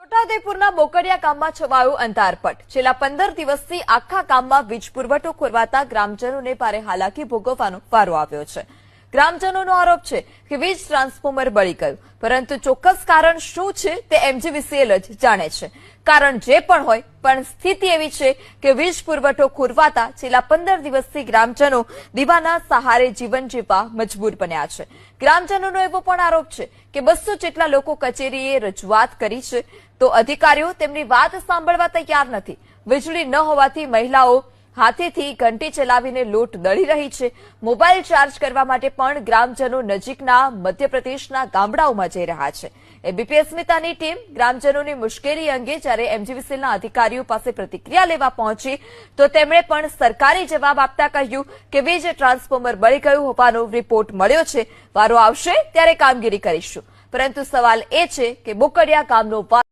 છોટાઉદેપુરના બોકડિયા ગામમાં છવાયો અંધારપટ। છેલ્લા 15 દિવસથી આખા ગામમાં વીજ પુરવઠો ખોરવાતા ગ્રામજનોને ભારે હાલાકી ભોગવવાનો વારો આવ્યો છે। ગ્રામજનોનો આરોપ છે કે વીજ ટ્રાન્સફોર્મર બળી ગયું, પરંતુ ચોક્કસ કારણ શું છે તે એમજીવીસીએલ જ જાણે છે। કારણ જે પણ હોય, પણ સ્થિતિ એવી છે કે વીજ પુરવઠો ખોરવાતા છેલ્લા 15 દિવસથી ગ્રામજનો દીવાના સહારે જીવન જીવવા મજબૂર બન્યા છે। ગ્રામજનોનો એવો પણ આરોપ છે કે 200 જેટલા લોકો કચેરીએ રજૂઆત કરી છે, તો અધિકારીઓ તેમની વાત સાંભળવા તૈયાર નથી। વીજળી ન હોવાથી મહિલાઓ હાથેથી ઘંટી ચલાવીને લોટ દળી રહી છે। મોબાઈલ ચાર્જ કરવા માટે પણ ગ્રામજનો નજીકના મધ્યપ્રદેશના ગામડાઓમાં જઈ રહ્યા છે। એબીપી અસ્મિતાની ટીમ ગ્રામજનોની મુશ્કેલી અંગે જ્યારે એમજીવીસીએલના અધિકારીઓ પાસે પ્રતિક્રિયા લેવા પહોંચી, તો તેમણે પણ સરકારી જવાબ આપતા કહ્યું કે વીજ ટ્રાન્સફોર્મર બળી ગયું હોવાનો રિપોર્ટ મળ્યો છે, વારો આવશે ત્યારે કામગીરી કરીશું। પરંતુ સવાલ એ છે કે બોકડિયા ગામનો